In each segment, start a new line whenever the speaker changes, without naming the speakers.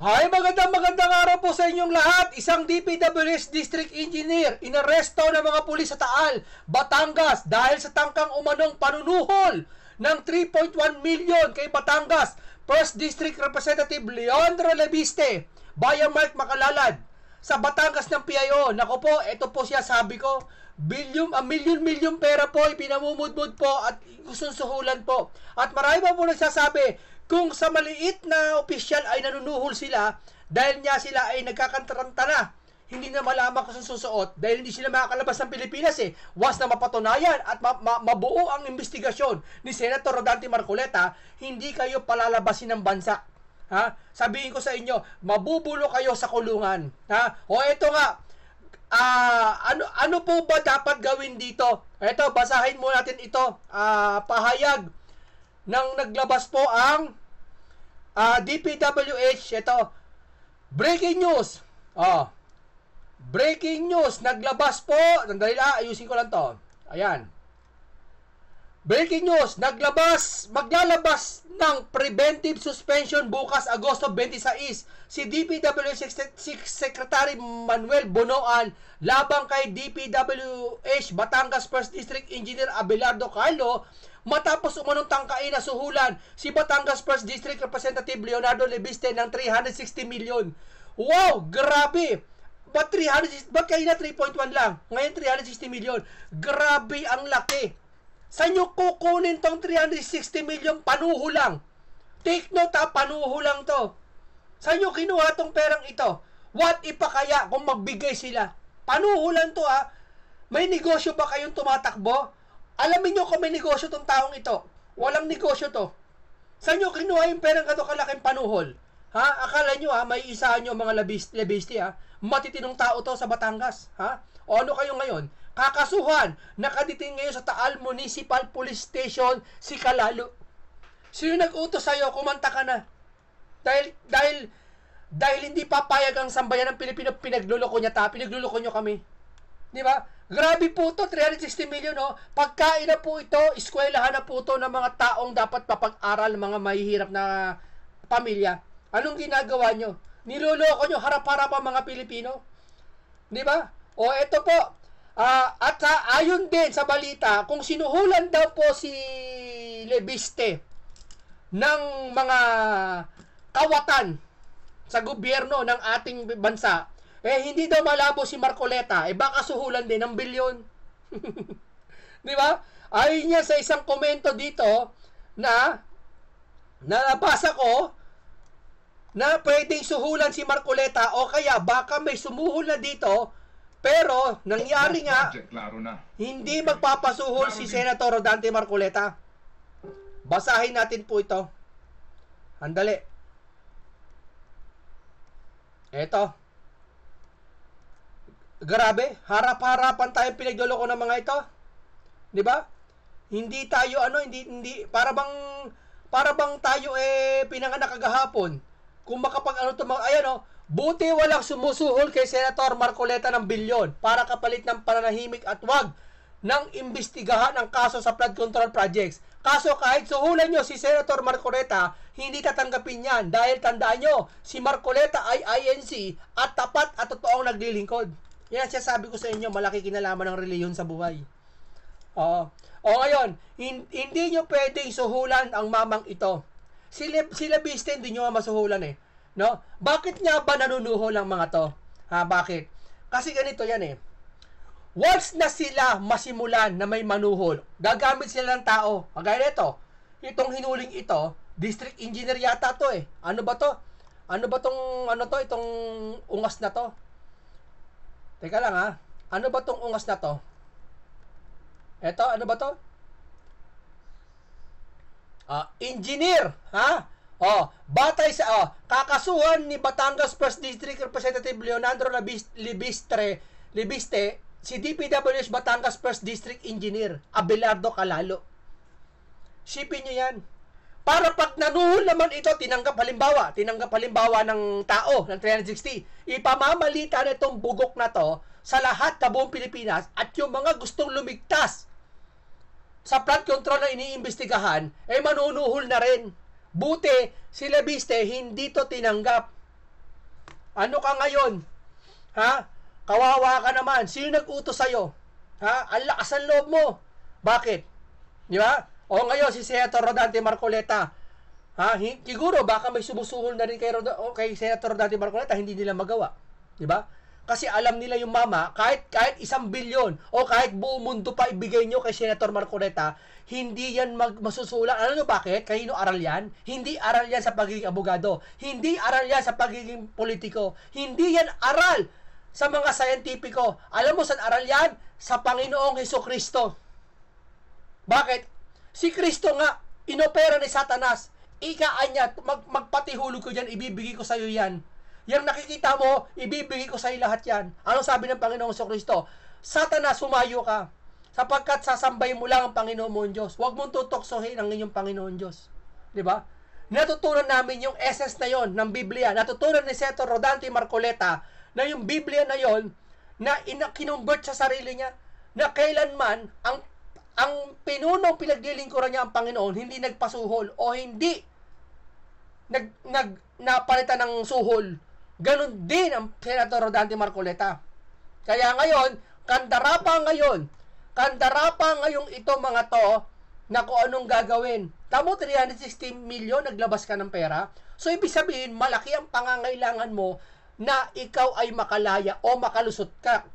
Hi, magandang araw po sa inyong lahat. Isang DPWH District Engineer inaresto ng mga pulis sa Taal, Batangas dahil sa tangkang umanong panunuhol ng 3.1 million kay Batangas First District Representative Leandro Lebiste, Bayan Mark Makalalad sa Batangas ng PIO. Nako po, ito po siya, sabi ko, milyon pera po ipinamumudmud po at susuhulan po. At marami pa po nagsasabi kung sa maliit na opisyal ay nanunuhol sila dahil niya sila ay nagkakantaranta na, hindi na malaman kung susuot dahil hindi sila makakalabas ng Pilipinas once na mapatunayan at mabuo ang investigasyon ni Senator Rodante Marcoleta, hindi kayo palalabasin ng bansa. Ha? Sabihin ko sa inyo, mabubulo kayo sa kulungan. Ha? O eto nga, ano po ba dapat gawin dito? Eto, basahin mo natin ito. Pahayag nang naglabas po ang DPWH. Ito, breaking news. Breaking news, naglabas po. Nandali lang, ayusin ko lang to. Ayan. Breaking news, maglalabas ng preventive suspension bukas Agosto 26 si DPWH Secretary Manuel Bonoan labang kay DPWH Batangas First District Engineer Abelardo Carlo matapos umanong tangkain na suhulan si Batangas First District Representative Leonardo Lebiste ng 360 million. Wow, grabe! Ba't kayo na 3.1 lang? Ngayon 360 million. Grabe ang laki. Saan nyo kukunin tong 360 million? Panuho lang. Take note panuho lang to. Saan nyo kinuha tong perang ito? What if pa kaya kung magbigay sila? Panuho lang to May negosyo ba kayong tumatakbo? Alamin nyo kung may negosyo tong taong ito. Walang negosyo to. Saan nyo kinuha yung perang kato kalaking panuhol? Akala nyo may isahan nyo mga labiste Matitinong tao to sa Batangas. O ano kayo ngayon? Kakasuhan, nakaditing ngayon sa Taal Municipal Police Station si Kalalo. Sino nag-utos sa'yo? Kumanta ka na. Dahil hindi papayag ang sambayan ng Pilipino, pinagluloko nyo kami. Di ba? Grabe po to, 360 million Pagkain na po ito, eskwelahan na po ito ng mga taong dapat papag-aral, mga mahihirap na pamilya. Anong ginagawa nyo? Niloloko nyo harap-harap ang mga Pilipino. Di ba? O eto po, at ayon din sa balita, kung sinuhulan daw po si Lebiste ng mga kawatan sa gobyerno ng ating bansa, hindi daw malabo si Marcoleta, baka suhulan din ng bilyon. Di ba? Ayon niya sa isang komento dito na nabasa ko na pwedeng suhulan si Marcoleta o kaya baka may sumuhol na dito. Pero, nangyari nga, hindi magpapasuhol si Senator Rodante Marcoleta. Basahin natin po ito. Handali. Eto. Grabe, harap-harapan tayong pinagloloko ng mga ito. 'Di ba? Hindi tayo hindi para bang tayo pinanganak kagahapon. Kung buti walang sumusuhol kay Senator Marcoleta ng bilyon para kapalit ng pananahimik at wag ng imbestigahan ang kaso sa flood control projects. Kaso kahit suhulan nyo si Senator Marcoleta, hindi tatanggapin yan dahil tandaan nyo, si Marcoleta ay INC at tapat at totoong naglilingkod. Yan siya sabi ko sa inyo, malaki kinalaman ng reliyon sa buhay. O ngayon, hindi nyo pwedeng suhulan ang mamang ito. Sila Biste, hindi nyo masuhulan No? Bakit nga ba nanunuhol ang mga to? Bakit? Kasi ganito yan Once na sila masimulan na may manuhol, gagamit sila ng tao. Kagaya nito, itong hinuling ito, district engineer yata to Ano ba to? Itong ungas na to? Teka lang Ano ba tong ungas na to? Eto, ano ba to? Engineer, batay sa kakasuhan ni Batangas First District Representative Leonardo Lebiste, si DPWH Batangas First District Engineer Abelardo Calalo. Shipin nyo yan. Para pag nanuhol naman ito, tinanggap halimbawa ng tao ng 360, ipamamalita na itong bugok na to sa lahat na buong Pilipinas at yung mga gustong lumigtas sa flood control na iniimbestigahan, manunuhol na rin. Buti, si Lebiste, hindi to tinanggap. Ano ka ngayon? Ha? Kawawa ka naman. Sino nag-utos sa'yo? Ha? Ang lakas ng loob mo. Bakit? Di ba? O ngayon, si Senator Rodante Marcoleta. Ha? Siguro, baka may sumusuhol na rin kay Senator Rodante Marcoleta, hindi nila magawa. Di ba? Kasi alam nila yung mama, kahit 1 bilyon o kahit buong mundo pa ibigay nyo kay Senator Marcoleta, hindi yan masusulat. Alam nyo bakit? Kanino aral yan? Hindi aral yan sa pagiging abogado. Hindi aral yan sa pagiging politiko. Hindi yan aral sa mga scientifico. Alam mo saan aral yan? Sa Panginoong Hesukristo. Bakit? Si Kristo nga, inopera ni Satanas. Ikaan niya, magpatihulog ko dyan, ibibigay ko sa'yo yan. Yang nakikita mo, ibibigay ko sa'yo lahat yan. Anong sabi ng Panginoong Hesukristo? Satanas, sumayo ka. Sapagkat sasambay mo lang ang Panginoon mong Diyos. Huwag mong tutoksohin ang inyong Panginoon Diyos. Diba? Natutunan namin yung essence na yon ng Biblia. Natutunan ni Senator Rodante Marcoleta na yung Biblia na yon na kinumbert sa sarili niya na kailanman ang pinunong pinaglilingkuran niya ang Panginoon hindi nagpasuhol o hindi napalitan ng suhol. Ganon din ang Senator Rodante Marcoleta. Kaya ngayon, kandarapa ngayong ito mga to na kung anong gagawin. Tamo 360 million naglabas ka ng pera. So ibig sabihin, malaki ang pangangailangan mo na ikaw ay makalaya o makalusot ka.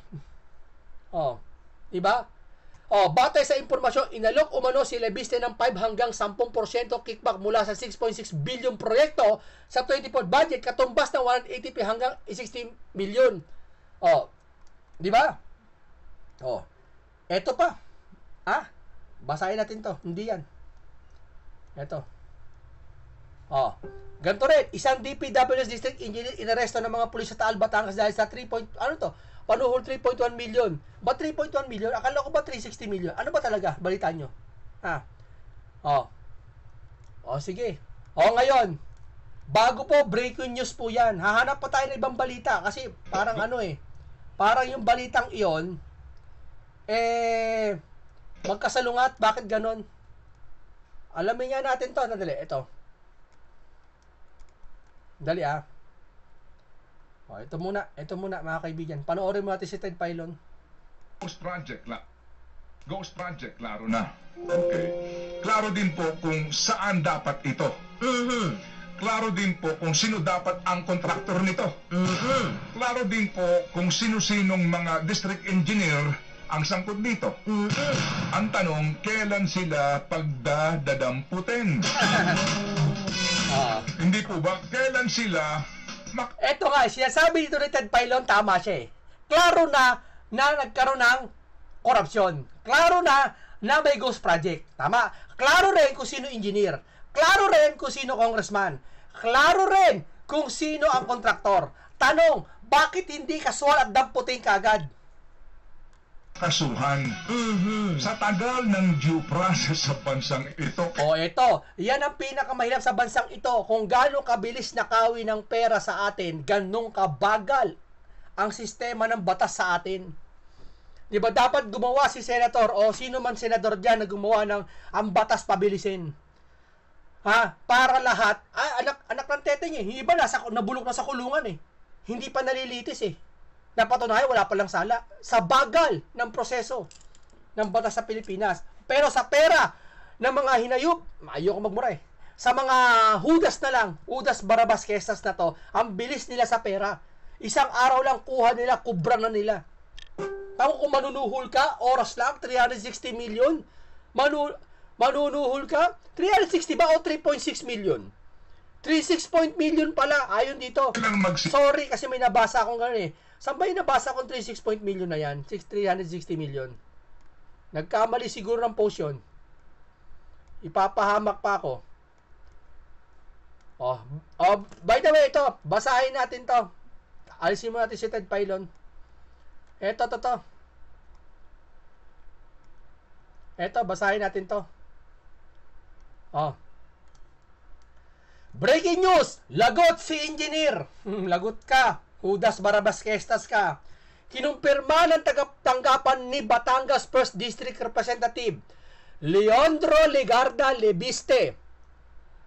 Oh, di ba? Oh, batay sa impormasyon, inalok umano si Lebiste ng 5 hanggang 10% kickback mula sa 6.6 billion proyekto sa 24 budget, katumbas ng 180p hanggang 60 million. Oh, di ba? Oh, eto pa. Basahin natin to. Hindi yan. Eto. Oh, ganito rin. Isang DPWS District Engineer inaresto ng mga pulis sa Taal, Batangas dahil sa 3.1 million. Ba 3.1 million? Akala ko ba 360 million? Ano ba talaga? Balita nyo. Sige. Ngayon, bago po, breaking news po yan. Hahanap pa tayo ng ibang balita kasi parang parang yung balitang iyon, magkasalungat. Bakit ganon? Alamin nga natin to. Nadali, ito. Dali ito muna mga kaibigan. Panoorin mo natin si Ted Filon.
Ghost Project, klaro na. Okay. Klaro din po kung saan dapat ito. Klaro din po kung sino dapat ang kontraktor nito. Klaro din po kung sino-sinong mga district engineer ang sangkot dito. Ang tanong, kailan sila pagdadamputin? Hindi po ba? Kailan sila
eto nga, sinasabi dito ni Ted Filon, tama siya Klaro na nagkaroon ng korupsyon. Klaro na may ghost project. Tama. Klaro rin kung sino engineer. Klaro rin kung sino congressman. Klaro rin kung sino ang kontraktor. Tanong, bakit hindi kasuhan at damputin kaagad?
Kasuhan sa tagal ng due process sa bansang ito.
Ito. Yan ang pinakamahirap sa bansang ito. Kung gaano kabilis nakawi ng pera sa atin, ganong kabagal ang sistema ng batas sa atin. Di ba dapat gumawa si senator o sino man senador dyan na gumawa ng ang batas pabilisin? Para lahat, anak ng tete niya. Hindi ba nabulok na sa kulungan Hindi pa nalilitis Napatunayan, wala palang sala. Sa bagal ng proseso ng batas sa Pilipinas. Pero sa pera ng mga hinayop, ayoko magmura sa mga hudas na lang, Judas Barabas Kestas na to, ang bilis nila sa pera. Isang araw lang kuha nila, kubra na nila. Tama kung manunuhol ka, oras lang, 360 million. Manunuhol ka, 360 ba o 3.6 million? 3.6 million pala, ayon dito. Sorry kasi may nabasa akong gano'n Saan ba yung nabasa kong 3.6 million na yan? 360 million. Nagkamali siguro ng post yun. Ipapahamak pa ako. By the way, ito. Basahin natin to. Alisin mo natin si Ted Filon. Ito. Ito, basahin natin to. Breaking news! Lagot si engineer. Lagot ka. Judas Barabas Kestas ka. Kinumpirma ng tanggapan ni Batangas 1st District Representative Leandro Legarda Lebiste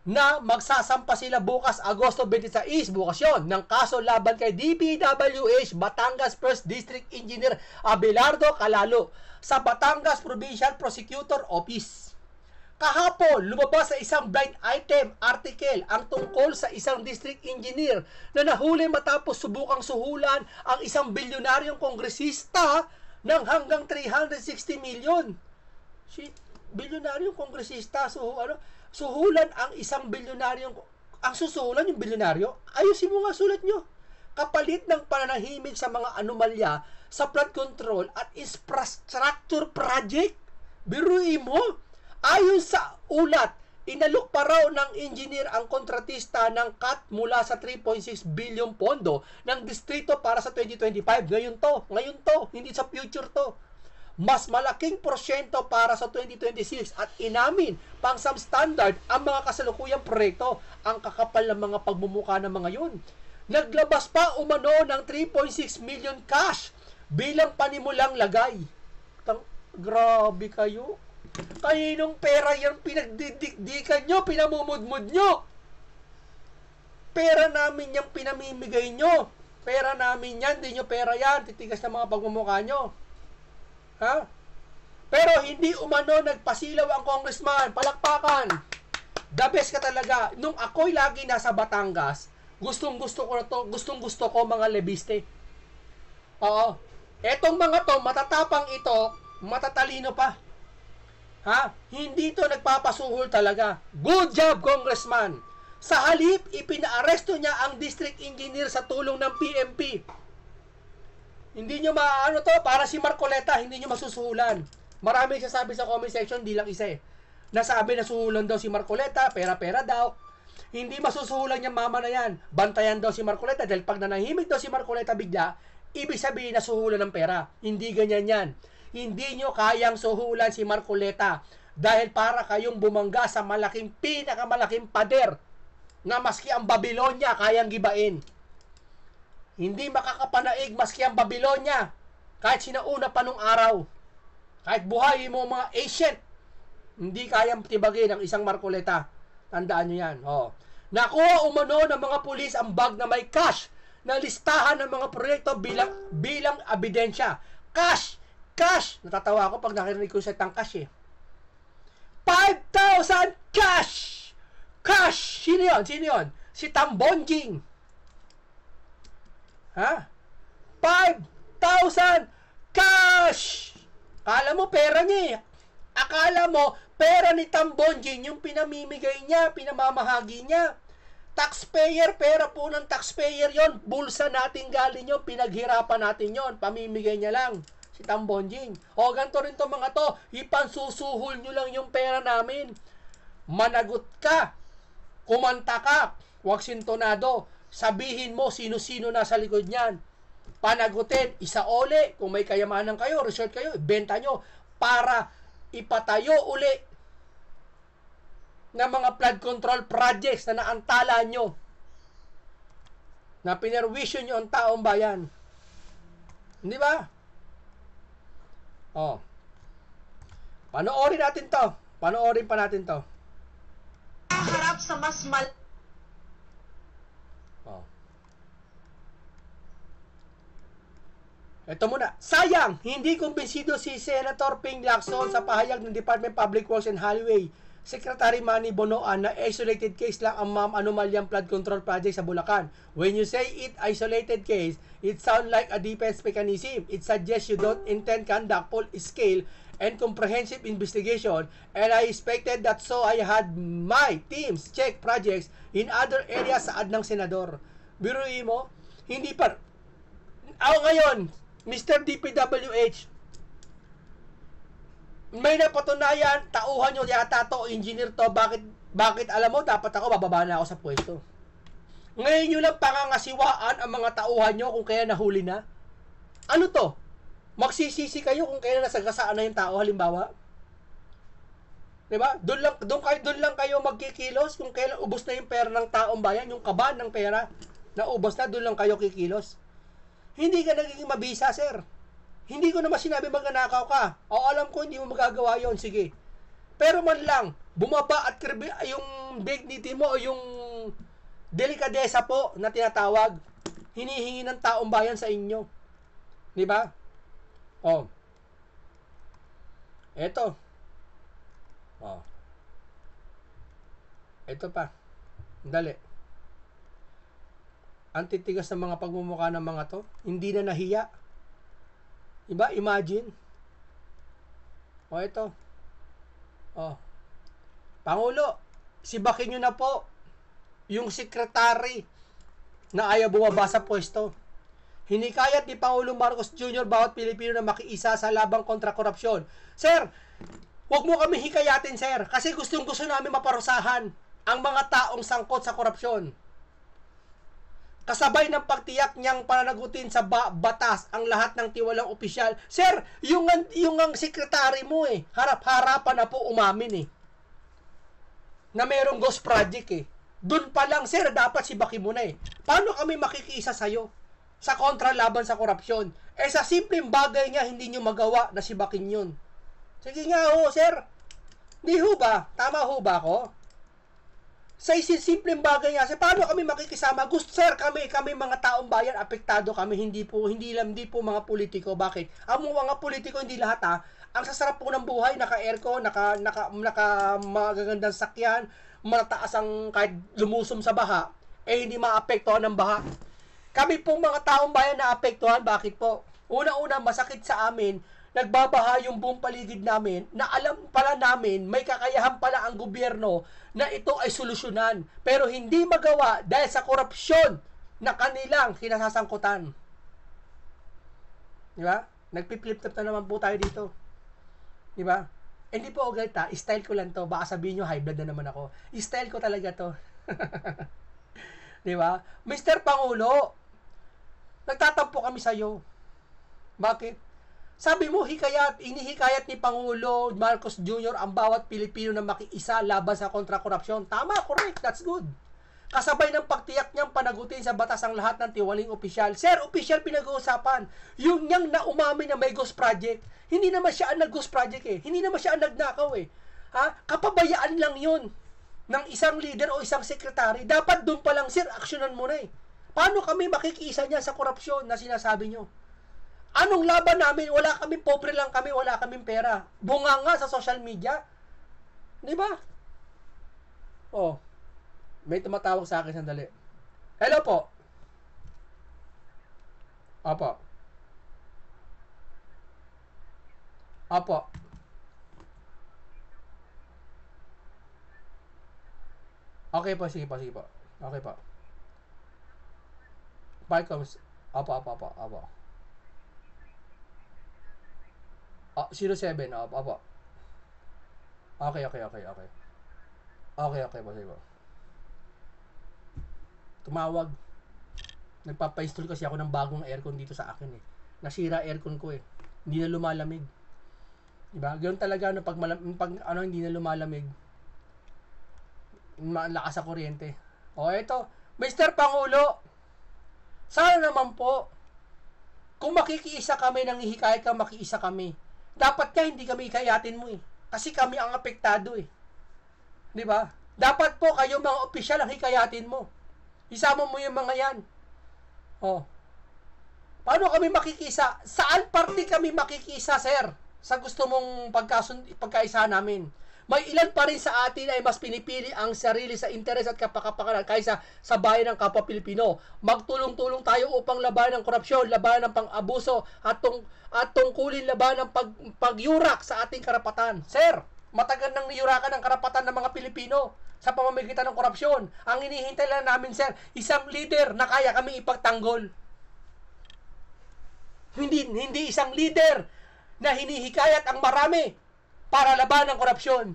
na magsasampa sila bukas Agosto 26, bukas yun, ng kaso laban kay DPWH Batangas 1st District Engineer Abelardo Calalo sa Batangas Provincial Prosecutor Office. Kahapon, lumabas sa isang blind item article ang tungkol sa isang district engineer na nahuli matapos subukang suhulan ang isang bilyonaryong kongresista ng hanggang 360 million. Bilyonaryong kongresista, suhulan ang isang bilyonaryong, ang susuhulan yung bilyonaryo, ayusin mo nga sulat nyo. Kapalit ng pananahimik sa mga anomalya sa flood control at infrastructure project. Biruin mo, ayon sa ulat, inalok pa raw ng engineer ang kontratista ng cut mula sa 3.6 billion pondo ng distrito para sa 2025. Ngayon to, hindi sa future to. Mas malaking porsyento para sa 2026 at inamin pang substandard ang mga kasalukuyang proyekto. Ang kakapal ng mga pagmumukha ng mga yun. Naglabas pa umano ng 3.6 million cash bilang panimulang lagay. Grabe kayo. Kaninong pera yan pinagdidikdikan nyo, pinamumudmud nyo? Pera namin yung pinamimigay nyo. Pera namin yan, di nyo pera yan. Titigas ng mga pagmumukha nyo. Ha? Pero hindi umano nagpasilaw ang congressman. Palakpakan. The best ka talaga. Nung ako'y lagi nasa Batangas, gustong-gusto ko na to, gustong-gusto ko mga lebiste. Oo. Etong mga to, matatapang ito, matatalino pa. Ha? Hindi to nagpapasuhol talaga. Good job, congressman. Sa halip, ipinaaresto niya ang district engineer sa tulong ng PMP. Hindi nyo maano to, para si Marcoleta, hindi nyo masusuhulan. Marami siya sabi sa comment section, di lang isa eh. Nasabi na suhulan daw si Marcoleta, pera-pera daw. Hindi masusuhulan yung mama na yan. Bantayan daw si Marcoleta dahil pag nanahimik daw si Marcoleta bigla, ibig sabihin na suhulan ng pera. Hindi ganyan yan. Hindi nyo kayang suhulan si Marcoleta dahil para kayong bumangga sa pinakamalaking pader na maski ang Babylonia kayang gibain. Hindi makakapanaig maski ang Babylonia kahit sinauna pa nung araw. Kahit buhayin mo mga ancient, hindi kayang tibagin ang isang Marcoleta. Tandaan nyo yan. Oh. Nakuha umano ng mga pulis ang bag na may cash na listahan ng mga proyekto bilang ebidensya. Cash! Natatawa ako pag nakirinig ko sa cash eh. 5,000 cash! Sino yun? Si Tambonjing. Ha? 5,000 cash! Akala mo pera niya eh. Akala mo pera ni Tambonjing yung pinamimigay niya, pinamamahagi niya. Taxpayer, pera po ng taxpayer yon. Bulsa natin galing yon, pinaghirapan natin yon, pamimigay niya lang. Si Tambonjing. O ganito rin to mga to, ipansusuhol nyo lang yung pera namin. Managot ka, kumanta ka, huwag sintonado. Sabihin mo sino-sino nasa likod niyan. Panagutin, isaole, kung may kayamanan kayo, resort kayo, ibenta nyo para ipatayo uli ng mga flood control projects na naantala nyo, na pinerwisyo nyo ang taong bayan. Hindi ba? Oh. Panoorin pa natin to.
Harap sa mas
Oh. Ito muna. Sayang, hindi kumbinsido si Senator Ping Lacson sa pahayag ng Department of Public Works and Highway Secretary Manny Bonoan na isolated case lang ang anomalyang flood control project sa Bulacan. When you say it isolated case, it sounds like a defense mechanism. It suggests you don't intend conduct full-scale and comprehensive investigation, and I expected that, so I had my teams check projects in other areas sa ad ng senador. Biruin mo, hindi pa. Ngayon, Mr. DPWH, may napatunayan, tauhan nyo yata to, engineer to, bakit alam mo, dapat ako, bababa na ako sa pwesto. Ngayon nyo lang pangangasiwaan ang mga tauhan nyo kung kaya nahuli na. Ano to? Magsisisi kayo kung kaya nasagasaan na yung tao, halimbawa? Diba? Doon lang kayo magkikilos kung kailan ubos na yung pera ng taong bayan, yung kaban ng pera na ubos na, doon lang kayo kikilos. Hindi ka nagiging mabisa, sir. Hindi ko naman sinabi magnanakaw ka. O alam ko hindi mo magagawa yon, sige. Pero man lang, bumaba at yung dignity mo o yung delikadesa po na tinatawag, hinihingi ng taong bayan sa inyo. Di ba? Oh. Eto. Oh. Eto pa. Dali. Ang titigas ng mga pagmumukha ng mga to, hindi na nahiya. Diba? Imagine. O, ito. O. Pangulo, sibakin nyo na po yung sekretary na ayaw bumaba sa pwesto. Hinikayat ni Pangulong Marcos Jr. bawat Pilipino na makiisa sa labang kontra korupsyon. Sir, huwag mo kami hikayatin, sir, kasi gustong-gusto namin maparusahan ang mga taong sangkot sa korupsyon. Kasabay ng pagtiyak niyang pananagutin sa batas ang lahat ng tiwalang opisyal. Sir, yung ang sekretary mo harap-harapan na po umamin na merong ghost project Doon pa lang, sir, dapat sibakin mo na Paano kami makikiisa sa'yo sa kontra laban sa korupsyon? Sa simpleng bagay nga, hindi nyo magawa na sibakin yun. Sige nga sir. Di ho ba? Tama ho ba ako? Sa simpleng bagay nga, paano kami makikisama? Gusto, sir, kami mga taong bayan, apektado kami, hindi po mga politiko. Bakit? Ang mga politiko, hindi lahat Ang sasarap po ng buhay, naka-aircon, naka magagandang sakyan, mataas ang kahit lumusong sa baha, hindi maapektuhan ng baha. Kami po mga taong bayan na apektuhan. Bakit po? Una-una, masakit sa amin, nagbabaha yung buong paligid namin, na alam pala namin, may kakayahan pala ang gobyerno na ito ay solusyonan. Pero hindi magawa dahil sa korupsyon na kanilang kinasasangkutan. Di ba? Nagpi-flip-top na naman po tayo dito. Di ba? Hindi po galit style ko lang to. Baka sabihin nyo, high blood na naman ako. Style ko talaga to. Di ba? Mr. Pangulo, nagtatampo kami sa'yo. Bakit? Sabi mo, inihikayat ni Pangulo Marcos Jr. ang bawat Pilipino na makiisa laban sa kontra-korupsyon. Tama, correct, that's good. Kasabay ng pagtiyak niyang panagutin sa batas ang lahat ng tiwaling opisyal. Sir, opisyal pinag-uusapan. Yung niyang naumamin na may ghost project, hindi naman siya ang nag-ghost project Hindi naman siya ang nagnakaw Kapabayaan lang yun ng isang leader o isang sekretary. Dapat doon pa lang, sir, aksyonan mo na Paano kami makikiisa niya sa korupsyon na sinasabi niyo? Anong laban namin? Wala kami, pobre lang kami, wala kaming pera. Bunga nga sa social media. Di ba? May tumatawag sa akin, sandali. Hello po. Opo. Okay po, sige po. Okay po. Parcoms. Opo. 07, opo. Okay. Okay po, sige po. Tumawag. Nagpapa-install kasi ako ng bagong aircon dito sa akin Nasira aircon ko Hindi na lumalamig. Diba? Ganoon talaga pag hindi na lumalamig. Lakas sa kuryente. Ito. Mr. Pangulo, sana naman po, kung makikiisa kami, nanghihikayat ka, makiisa kami. Dapat ka hindi kami hikayatin mo Kasi kami ang apektado Di ba? Dapat po kayo mga opisyal ang hikayatin mo. Isama mo yung mga yan. Paano kami makikisa? Saan parte kami makikisa, sir? Sa gusto mong pagkaisa namin. May ilan pa rin sa atin ay mas pinipili ang sarili sa interes at kapakapalan kaysa sa bayan ng kapwa Pilipino. Magtulong-tulong tayo upang labanan ng korupsyon, labanan ng pang-abuso at tungkulin labanan ng pagyurak sa ating karapatan. Sir, matagal nang niyurakan ang karapatan ng mga Pilipino sa pamamagitan ng korupsyon. Ang hinihintay lang namin, sir, isang leader na kaya kami ipagtanggol. Hindi isang leader na hinihikayat ang marami para labanan ng korupsyon.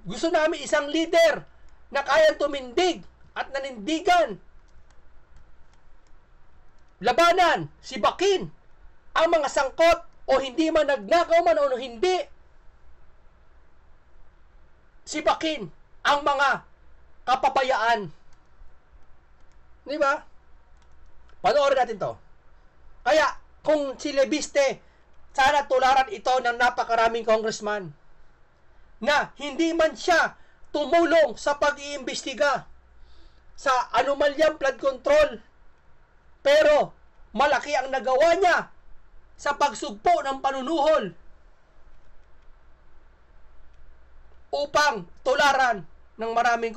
Gusto namin isang leader na kayang tumindig at nanindigan. Labanan, sibakin ang mga sangkot o hindi man nagnakaw man o hindi. Sibakin ang mga kapabayaan. Di ba? Panoorin natin to. Kaya, kung si Lebiste, sana tularan ito ng napakaraming congressman. na hindi man siya tumulong sa pag-iimbestiga sa anomalyang flood control. Pero malaki ang nagawa niya sa pagsugpo ng panunuhol upang tularan ng maraming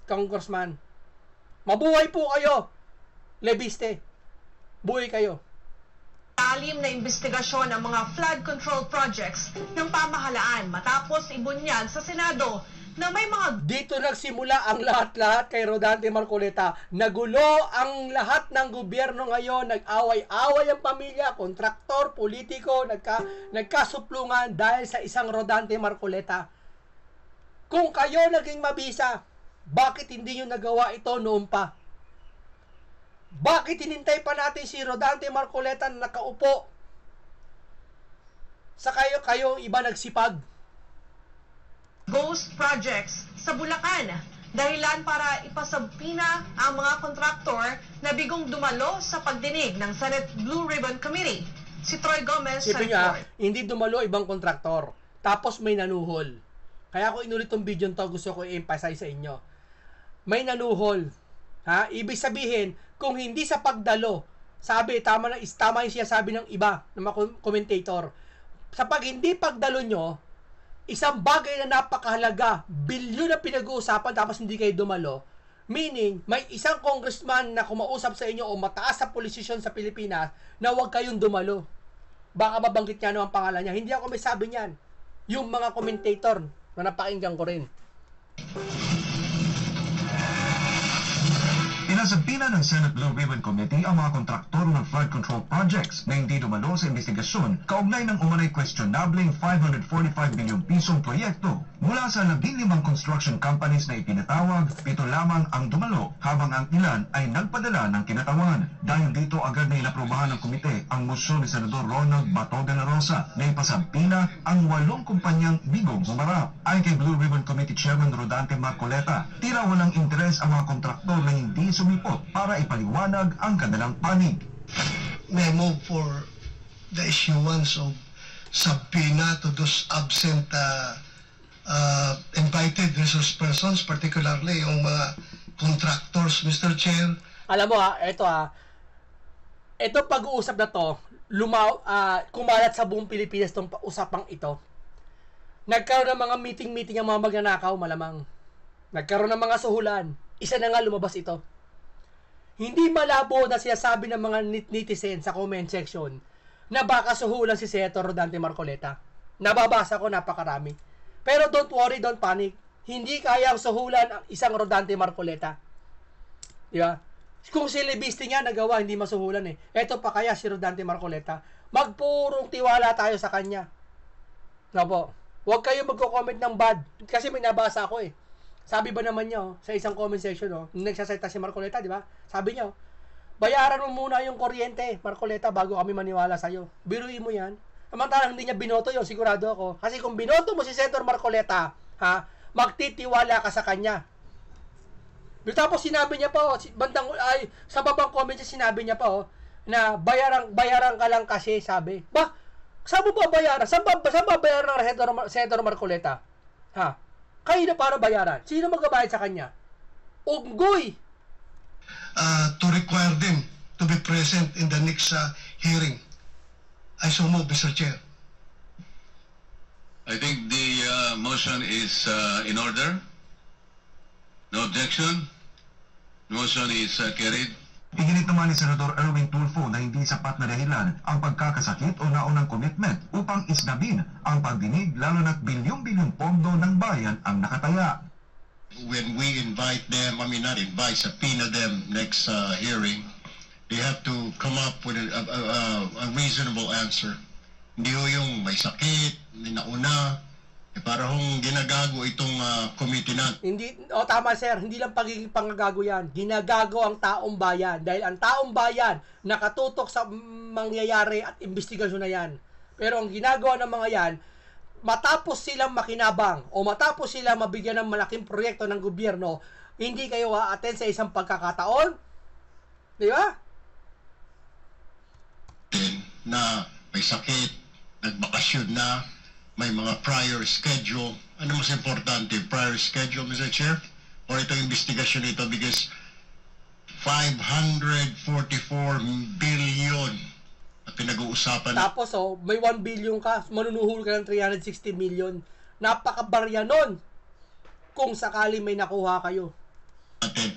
congressman. Mabuhay po kayo, Lebiste. Buhay kayo.
Alim na investigasyon ng mga flood control projects ng pamahalaan matapos ibunyag sa Senado na may mga...
Dito nagsimula ang lahat-lahat kay Rodante Marcoleta. Nagulo ang lahat ng gobyerno ngayon. Nag-away-away ang pamilya, kontraktor, politiko, nagkasuplungan dahil sa isang Rodante Marcoleta. Kung kayo naging mabisa, bakit hindi nyo nagawa ito noon pa? Bakit hinintay pa natin si Rodante Marcoleta na nakaupo? Sa kayo iba nagsipag.
Ghost projects sa Bulacan. Dahilan para ipasabpina ang mga kontraktor na bigong dumalo sa pagdinig ng Senate Blue Ribbon Committee. Si Troy Gomez sa report.
Hindi dumalo ibang kontraktor. Tapos may nanuhol. Kaya ako inulit tong video to, gusto ko i-emphasize sa inyo. May nanuhol. Ha? Ibig sabihin, kung hindi sa pagdalo, tama yung sinasabi ng iba, ng mga commentator, sa pag hindi pagdalo nyo, isang bagay na napakahalaga, bilyon na pinag-uusapan tapos hindi kayo dumalo, meaning, may isang congressman na kumausap sa inyo o mataas sa posisyon sa Pilipinas na huwag kayong dumalo. Baka mabanggit niya ang pangalan niya. Hindi ako may sabi niyan. Yung mga commentator na napakinggan ko rin.
Pinasabpina ng Senate Blue Ribbon Committee ang mga kontraktor ng flood control projects na hindi dumalo sa investigasyon kaugnay ng umanay questionableng 545 bilyong pisong proyekto. Mula sa 15 construction companies na ipinatawag, 7 lamang ang dumalo habang ang ilan ay nagpadala ng kinatawan. Dahil dito agad na inaprubahan ng komite ang motion ni Senador Ronald Bato de la Rosa na ipasabpina ang 8 kumpanyang bigong humarap. Ayon kay Blue Ribbon Committee Chairman Rodante Marcoleta, tila walang interes ang mga kontraktor na hindi sumipot para ipaliwanag ang kanilang panig.
May move for the issuance of subpoena to those absent invited resource persons, particularly yung mga contractors, Mr. Chair.
Alam mo ito pag-uusap na to, kumalat sa buong Pilipinas tong usapang ito. Nagkaroon ng mga meeting ang mga magnanakaw, malamang. Nagkaroon ng mga suhulan. Isa na nga lumabas ito. Hindi malabo na sinasabi ng mga netizen sa comment section na baka suhulan si Senator Rodante Marcoleta. Nababasa ko napakarami. Pero don't worry, don't panic. Hindi kayang suhulan ang isang Rodante Marcoleta. Di ba? Kung si Lebiste nga nagawa, hindi masuhulan eh. Eto pa kaya si Rodante Marcoleta. Magpurong tiwala tayo sa kanya. No po. Huwag kayo magko-comment ng bad. Kasi may nabasa ako eh. Sabi ba naman niya sa isang comment section, nagsasalita si Marcoleta, di ba? Sabi niya, bayaran mo muna yung kuryente, Marcoleta, bago kami maniwala sa'yo. Biruin mo yan. Samantalang hindi niya binoto yun, sigurado ako. Kasi kung binoto mo si Senator Marcoleta, magtitiwala ka sa kanya. Tapos sinabi niya pa, sa babang comment niya sinabi niya pa, na bayaran ka lang kasi, sabi. Saan mo ba bayaran? Saan ba bayaran ng Senator Marcoleta? Kayo na para bayaran. Sino magbabayad sa kanya? Unggoy!
To require them to be present in the next hearing. I so move, Mr. Chair.
I think the motion is in order. No objection. The motion is carried.
Iginit naman ni Senador Erwin Tulfo na hindi sapat na dahilan ang pagkakasakit o naunang commitment upang isnabin ang pagdinig lalo na't bilyong-bilyong pondo ng bayan ang nakataya.
When we invite them, subpoena them next hearing, they have to come up with a reasonable answer. Hindi ho yung may sakit, may nauna, para hong ginagago itong committee na.
Hindi, tama sir, hindi lang pagiging pangagago yan. Ginagago ang taong bayan. Dahil ang taong bayan nakatutok sa mangyayari at investigasyon na yan. Pero ang ginagawa ng mga yan, matapos silang makinabang o matapos sila mabigyan ng malaking proyekto ng gobyerno, hindi kayo a-attend sa isang pagkakataon. Di ba?
Na may sakit, nagbakasyon na, may mga prior schedule Ano mas importante, prior schedule, Mr. Chair? Or ito investigasyon ito because 544 billion at pinag-uusapan
Tapos may 1 billion ka, manunuhol ka ng 360 million. Napakabarya nun kung sakali may nakuha kayo.
natin.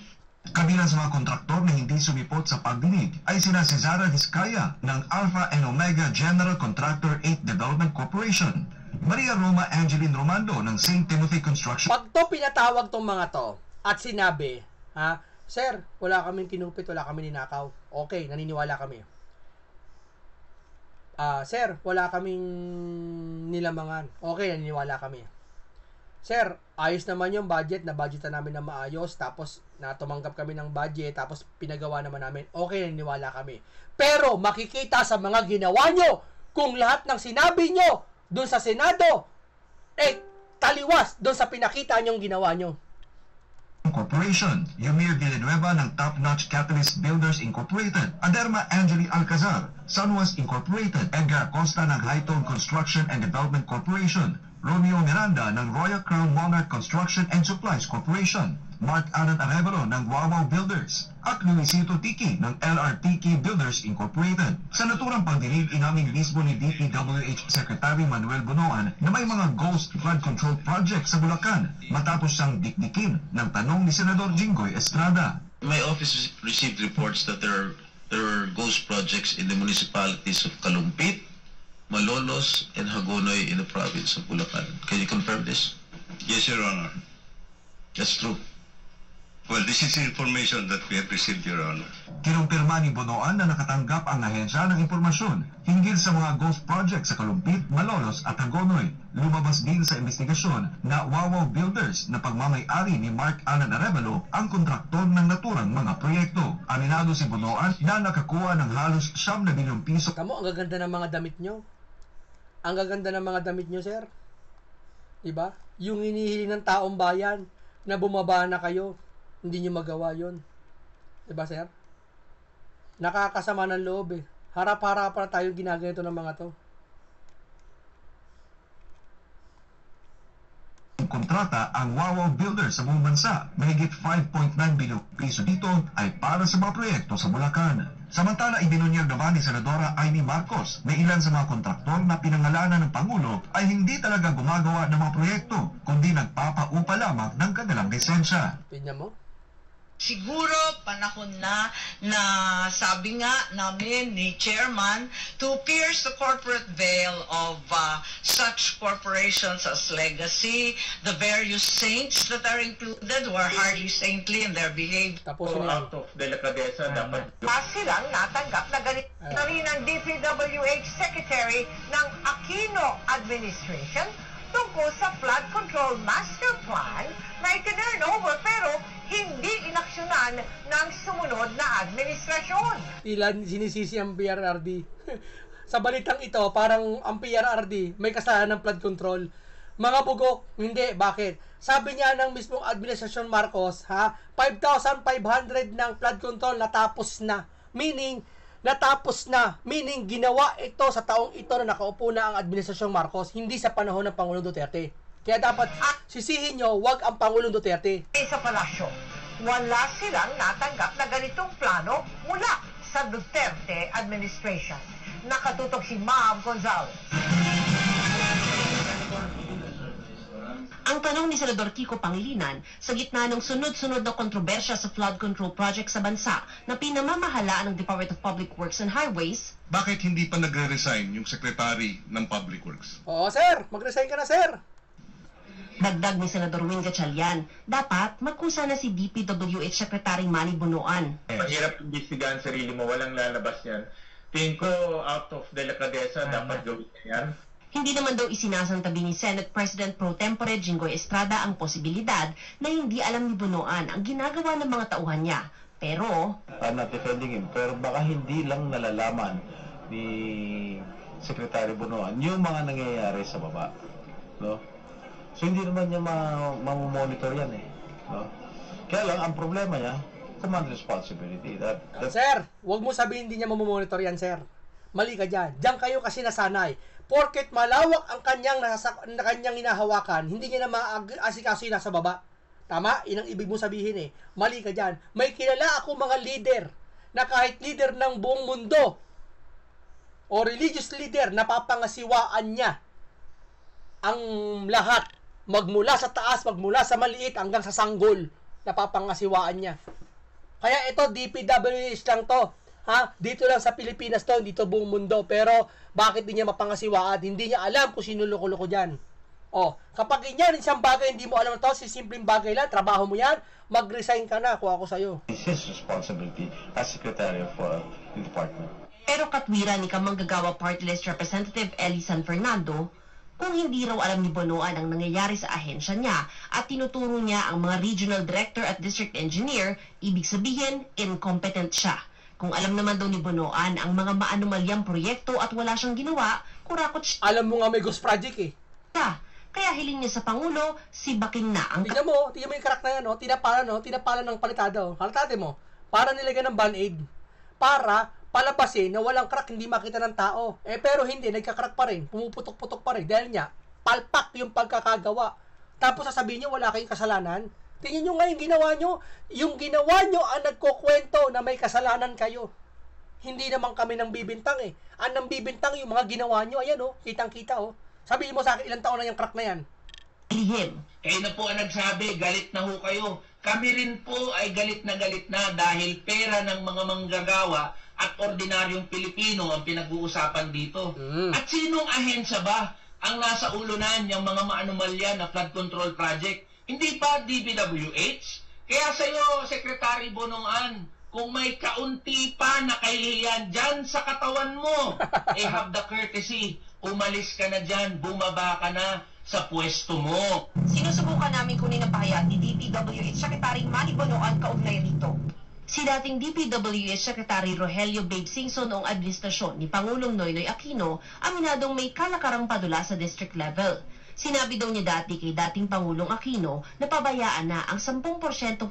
Kabilang sa mga kontraktor na hindi sumipot sa pagdinig ay sina Cesara Vizcaya ng Alpha and Omega General Contractor 8 Development Corporation, Maria Roma Angeline Romando ng St. Timothy Construction.
Pag to pinatawag tong mga to at sinabi, Sir, wala kaming kinupit, wala kaming ninakaw. Okay, naniniwala kami. Sir, wala kaming nilamangan. Okay, naniniwala kami. Sir, ayos naman yung budget, na-budgetan namin na maayos, tapos natumanggap kami ng budget, tapos pinagawa naman namin. Okay, naniniwala kami. Pero makikita sa mga ginawa nyo, kung lahat ng sinabi nyo doon sa Senado, taliwas doon sa pinakita nyong ginawa nyo.
Corporation, Yamir Villanueva ng Top Notch Catalyst Builders Incorporated, Aderma Angeli Alcazar, Sunwas Incorporated, Edgar Acosta ng Hightone Construction and Development Corporation, Romeo Miranda ng Royal Crown Monarch Construction and Supplies Corporation, Mark Alan Arevalo ng Wawaw Builders, at Luisito Tiki ng LRTK Builders Incorporated. Sa naturang pagdinig, inamin mismo ni DPWH Secretary Manuel Bunoan na may mga ghost flood control project sa Bulacan matapos siyang dikdikin ng tanong ni Senador Jinggoy Estrada.
My office received reports that there are ghost projects in the municipalities of Kalumpit, Malolos, and Hagonoy in the province of Bulacan. Can you confirm this?
Yes, Your Honor.
That's true.
Well, this is information that we have received, Your Honor.
Kinumpirma ni Bunoan na nakatanggap ang ahensya ng impormasyon hinggil sa mga ghost project sa Kalumpit, Malolos at Hagonoy. Lumabas din sa investigasyon na Wawaw Builders na pagmamay-ari ni Mark Alan Arevalo ang kontraktor ng naturang mga proyekto. Aminado si Bunoan na nakakuha ng halos 9 na bilyong piso.
Tamo, ang gaganda ng mga damit nyo. Ang gaganda ng mga damit nyo, sir. Diba? Yung hinihili ng taong bayan na bumaba na kayo, hindi nyo magawa yun. Diba, sir? Nakakasama ng loob eh. Harap-harap na tayo ginaganito ng mga to.
Kontrata ang Wawaw Builders sa buong bansa. Mahigit 5.9 bilyong piso dito ay para sa mga proyekto sa Bulacan. Samantala, ibinunyag naman ni Senadora Amy Marcos na ilan sa mga kontraktor na pinangalanan ng Pangulo ay hindi talaga gumagawa ng mga proyekto, kundi nagpapaupa lamang ng kanilang lisensya.
Tignan mo.
Siguro panahon na sabi nga namin ni Chairman to pierce the corporate veil of such corporations as Legacy, the various saints that are included who are hardly saintly in their behavior.
Tapos
out of delicadeza dapat
Silang natanggap na ganito na rin ang DPWH Secretary ng Aquino Administration tungkol sa Flood Control Master Plan na itinurn over pero hindi inaksyonan ng sumunod na administrasyon.
Tila sinisisi ang PRRD. Sa balitang ito, parang ang PRRD may kasalanan ng flood control. Mga bugok, hindi. Bakit? Sabi niya ng mismong administrasyon Marcos, 5,500 ng flood control natapos na. Meaning, natapos na. Meaning, ginawa ito sa taong ito na nakaupo na ang administrasyong Marcos, hindi sa panahon ng Pangulong Duterte. Kaya dapat sisihin nyo, wag ang Pangulong Duterte.
Sa palasyo, wala silang natanggap na ganitong plano mula sa Duterte administration. Nakatutok si Ma'am Gonzales.
Ang tanong ni Senador Kiko Pangilinan sa gitna ng sunod-sunod na kontrobersya sa flood control project sa bansa na pinamamahalaan ng Department of Public Works and Highways.
Bakit hindi pa nagre-resign yung Secretary ng Public Works?
Oo, sir. Mag-resign ka na, sir.
Dagdag ni Senador Wing Gatchalian, dapat magkusa na si DPWH Secretary Manny Bunoan.
mahirap imbestigahan sarili mo, walang lalabas yan. Tingin ko out of delicadeza dapat gawin yan.
Hindi naman daw isinasantabi ni Senate President Pro Tempore Jinggoy Estrada ang posibilidad na hindi alam ni Bunoan ang ginagawa ng mga tauhan niya. Pero
I'm not defending him, pero baka hindi lang nalalaman ni Secretary Bunoan yung mga nangyayari sa baba, no? So hindi naman niya mamonitor yan eh, no? Kaya lang ang problema niya, command responsibility.
Sir, wag mo sabihin hindi niya mamonitor yan, sir. Mali ka dyan. Diyan kayo kasi nasanay. Porket malawak ang kanyang hinahawakan, hindi niya na maasikaso yung nasa baba. Tama? Inang ibig mo sabihin eh. Mali ka dyan. May kilala ako mga leader na kahit leader ng buong mundo o religious leader, napapangasiwaan niya ang lahat. Magmula sa taas, magmula sa maliit, hanggang sa sanggol. Napapangasiwaan niya. Kaya ito, DPWH lang to. Ha? Dito lang sa Pilipinas to, dito buong mundo. Pero, bakit di niya mapangasiwaan? Hindi niya alam kung sino loko-loko dyan. O, kapag ganyan, isang bagay hindi mo alam na to, si simpleng bagay lang, trabaho mo yan, mag-resign ka na, kuha ko sa'yo.
It's his responsibility as Secretary of the Department.
Pero katwiran ni Kamanggagawa Party List Representative Eli San Fernando, kung hindi raw alam ni Bonoan ang nangyayari sa ahensya niya at tinuturo niya ang mga regional director at district engineer, ibig sabihin, incompetent siya. Kung alam naman daw ni Bonoan ang mga maanumalyang proyekto at wala siyang ginawa, kurakot siya.
Alam mo nga may ghost project eh.
Kaya hiling niya sa Pangulo, si Baking na ang...
Tingnan mo yung crack na yan, tinapalan ng palitada. Halatate mo, para nilagyan ng band-aid. Para palabasin na walang crack, hindi makita ng tao. Pero hindi, nagka-crack pa rin, pumuputok-putok pa rin. Dahil niya, palpak yung pagkakagawa. Tapos sasabihin niyo, wala kayong kasalanan. Tingnan nyo nga yung ginawa nyo. Yung ginawa nyo ang nagkukwento na may kasalanan kayo. Hindi naman kami nang bibintang eh. Ang nang bibintang yung mga ginawa nyo. Ayan oh, kitang-kita oh. Sabihin mo sa akin, ilang taon na yung crack na yan?
Lihim.
Kayo na po ang nagsabi, galit na ho kayo. Kami rin po ay galit na dahil pera ng mga manggagawa at ordinaryong Pilipino ang pinag-uusapan dito. At sinong ahensya ba ang nasa ulunan yung mga maanumalya na flood control project? Hindi pa DPWH? Kaya sa'yo, Secretary Bonoan, kung may kaunti pa na kahihiyan dyan sa katawan mo, have the courtesy, umalis ka na dyan, bumaba ka na sa pwesto mo.
Sinusubukan namin kunin ang pahayag ni DPWH Secretary Manny Bonoan kaugnay rito. Si dating DPWH Secretary Rogelio Babe Singson noong administrasyon ni Pangulong Noynoy Aquino, aminadong may kalakarang padula sa district level. Sinabi daw niya dati kay dating Pangulong Aquino na pabayaan na ang 10%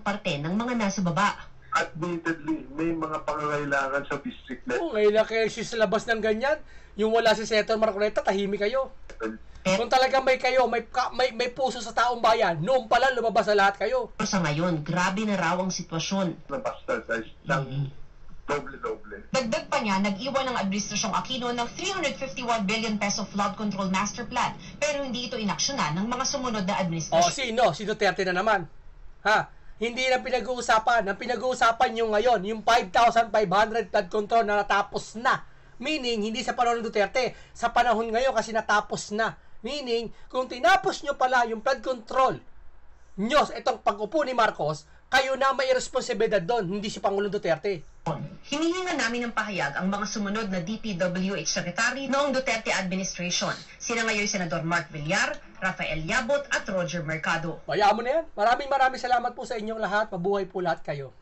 parte ng mga nasa baba.
Admittedly, may mga pangangailangan sa district level.
Oo, ngayon lang kayo sa labas ng ganyan. Yung wala si Senator Marcoleta, tahimik kayo. Kung talaga may kayo, may puso sa taong bayan, noon pala lumabas sa lahat kayo.
Sa ngayon, grabe na raw ang sitwasyon.
Doble-doble.
Dagdag pa niya, nag-iwan ng administrasyong Aquino ng 351 billion peso flood control master plan, pero hindi ito inaksyonan ng mga sumunod na administrasyon.
Sino? Si Duterte na naman. Ha? Hindi na pinag-uusapan. Ang pinag-uusapan nyo ngayon, yung 5,500 flood control na natapos na. Meaning, hindi sa panahon ng Duterte, sa panahon ngayon kasi natapos na. Meaning, kung tinapos nyo pala yung flood control nyo, itong pag-upo ni Marcos, kayo na may responsibilidad doon, hindi si Pangulong Duterte.
Hinihinga namin ng pahayag ang mga sumunod na DPWH Secretary noong Duterte administration. Sina ngayon Senador Mark Villar, Rafael Yabot at Roger Mercado.
Bayaan mo na yan. Maraming salamat po sa inyong lahat. Mabuhay po lahat kayo.